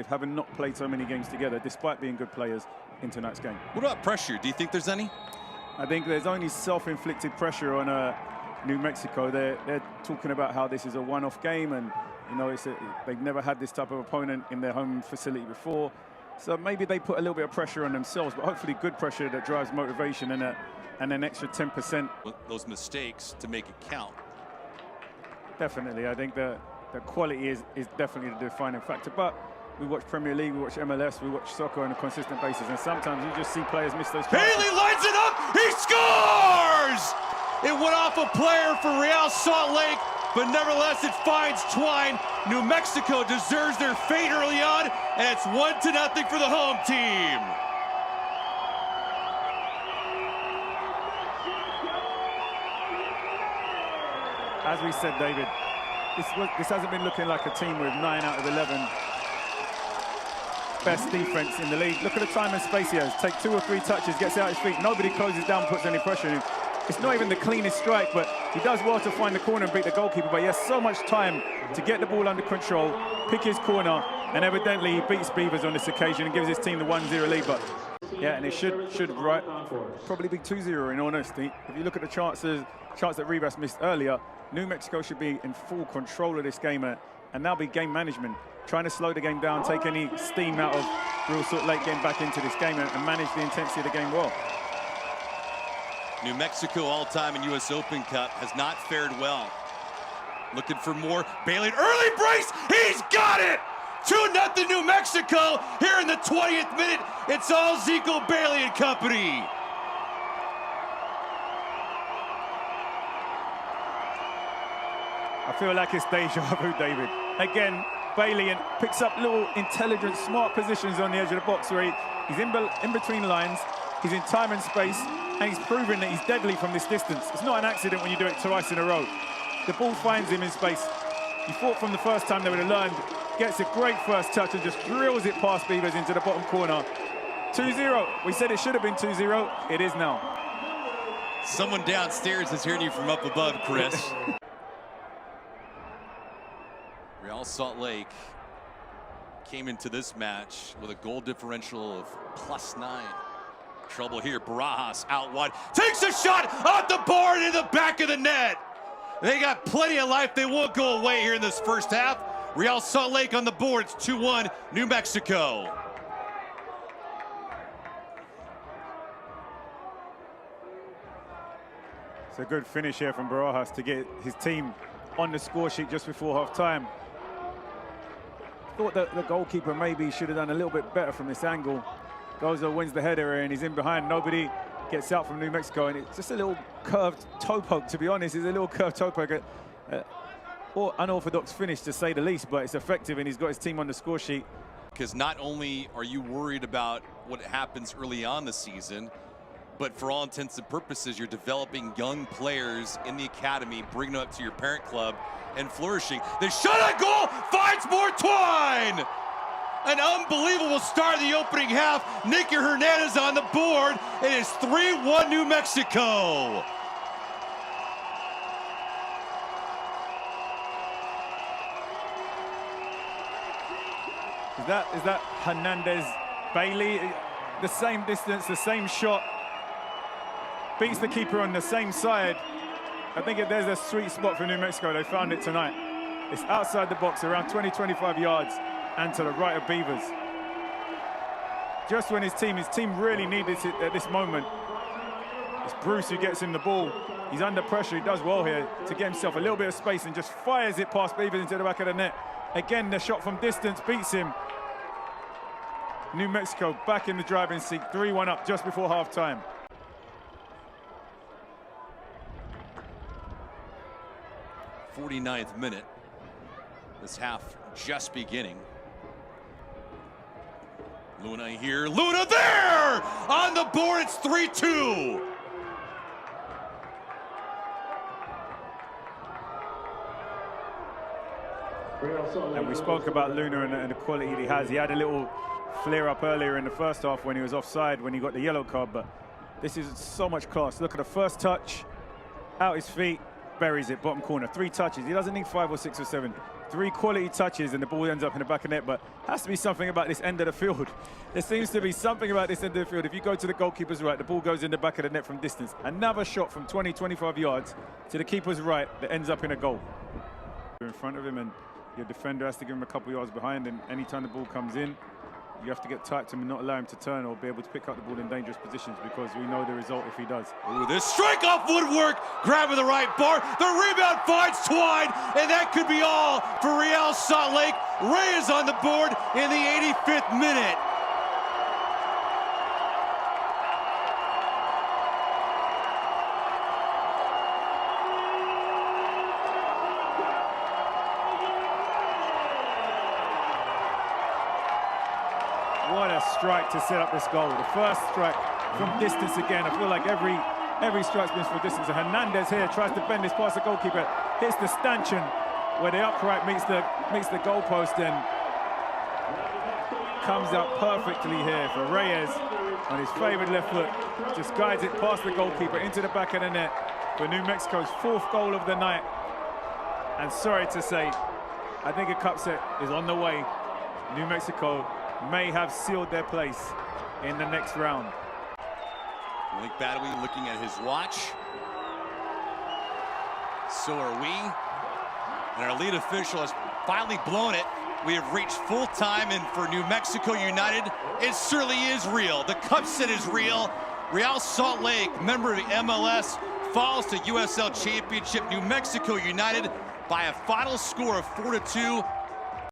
having not played so many games together, despite being good players in tonight's game. What about pressure? Do you think there's any? I think there's only self-inflicted pressure on New Mexico. They're talking about how this is a one-off game, and you know they've never had this type of opponent in their home facility before. So maybe they put a little bit of pressure on themselves, but hopefully good pressure that drives motivation and an extra 10%. Those mistakes to make it count. Definitely, I think the quality is definitely the defining factor. But we watch Premier League, we watch MLS, we watch soccer on a consistent basis, and sometimes you just see players miss those chances. Bailey lines it up, he scores! It went off a player for Real Salt Lake, but nevertheless it finds Twine. New Mexico deserves their fate early on, and it's 1-0 for the home team. As we said, David, this hasn't been looking like a team with 9 out of 11 best defense in the league. Look at the time and space he has. Take 2 or 3 touches, gets out his feet. Nobody closes down, puts any pressure on him. It's not even the cleanest strike, but he does well to find the corner and beat the goalkeeper. But he has so much time to get the ball under control, pick his corner, and evidently he beats Beavers on this occasion and gives his team the 1-0 lead. But yeah, and it should probably be 2-0 in all honesty. If you look at the chance that Rivas missed earlier, New Mexico should be in full control of this game, and now be game management, trying to slow the game down, take any steam out of Real Salt Lake getting back into this game, and manage the intensity of the game well. New Mexico all-time in US Open Cup has not fared well. Looking for more. Bailey, early brace, he's got it! 2-0 New Mexico here in the 20th minute. It's all Ezekiel Bailey and company. I feel like it's deja vu, David. Again, Bailey picks up little intelligent, smart positions on the edge of the box where he's in between lines, he's in time and space, and he's proven that he's deadly from this distance. It's not an accident when you do it twice in a row. The ball finds him in space. He thought from the first time they would have learned, gets a great first touch and just drills it past Beavers into the bottom corner. 2-0. We said it should have been 2-0. It is now. Someone downstairs is hearing you from up above, Chris. Real Salt Lake came into this match with a goal differential of +9. Trouble here, Barajas out wide, takes a shot off the board in the back of the net. They got plenty of life, they won't go away here in this first half. Real Salt Lake on the board, it's 2-1 New Mexico. It's a good finish here from Barajas to get his team on the score sheet just before half-time. Thought that the goalkeeper maybe should have done a little bit better from this angle. Goza wins the header and he's in behind. Nobody gets out from New Mexico, and it's just a little curved toe poke, to be honest. It's a little curved toe poke. Or unorthodox finish, to say the least, but it's effective, and he's got his team on the score sheet. Because not only are you worried about what happens early on the season, but for all intents and purposes, you're developing young players in the academy, bringing them up to your parent club and flourishing. The shot on goal finds more Twine! An unbelievable start of the opening half. Nicky Hernandez on the board. It is 3-1 New Mexico. Is that Hernandez Bailey? The same distance, the same shot. Beats the keeper on the same side. I think if there's a sweet spot for New Mexico, they found it tonight. It's outside the box, around 20-25 yards, and to the right of Beavers. Just when his team really needed it at this moment. It's Bruce who gets him the ball. He's under pressure, he does well here to get himself a little bit of space and just fires it past Beavers into the back of the net. Again, the shot from distance beats him. New Mexico back in the driving seat, 3-1 up just before half-time. '49th minute. This half just beginning. Luna here, Luna there! On the board, it's 3-2. And we spoke about Luna and the quality he has. He had a little flare-up earlier in the first half when he was offside, when he got the yellow card, but this is so much class. Look at the first touch, out his feet, buries it, bottom corner. 3 touches. He doesn't need 5 or 6 or 7. 3 quality touches and the ball ends up in the back of net, but has to be something about this end of the field. There seems to be something about this end of the field. If you go to the goalkeeper's right, the ball goes in the back of the net from distance. Another shot from 20, 25 yards to the keeper's right that ends up in a goal. You're in front of him and your defender has to give him a couple yards behind, and anytime the ball comes in, you have to get tight to him and not allow him to turn or be able to pick up the ball in dangerous positions, because we know the result if he does. Ooh, this strike off woodwork, grabbing the right bar. The rebound finds Twine, and that could be all for Real Salt Lake. Ray is on the board in the 85th minute. What a strike to set up this goal. The first strike from distance again. I feel like every strike's been from distance. And Hernandez here tries to bend this past the goalkeeper, hits the stanchion where the upright meets the goalpost, and comes out perfectly here for Reyes on his favorite left foot. Just guides it past the goalkeeper into the back of the net for New Mexico's 4th goal of the night. And sorry to say, I think a cup set is on the way. New Mexico may have sealed their place in the next round. Malik Badawi looking at his watch. So are we. And our lead official has finally blown it. We have reached full time, and for New Mexico United, it certainly is real. The cup set is real. Real Salt Lake, member of the MLS, falls to USL Championship. New Mexico United by a final score of 4-2.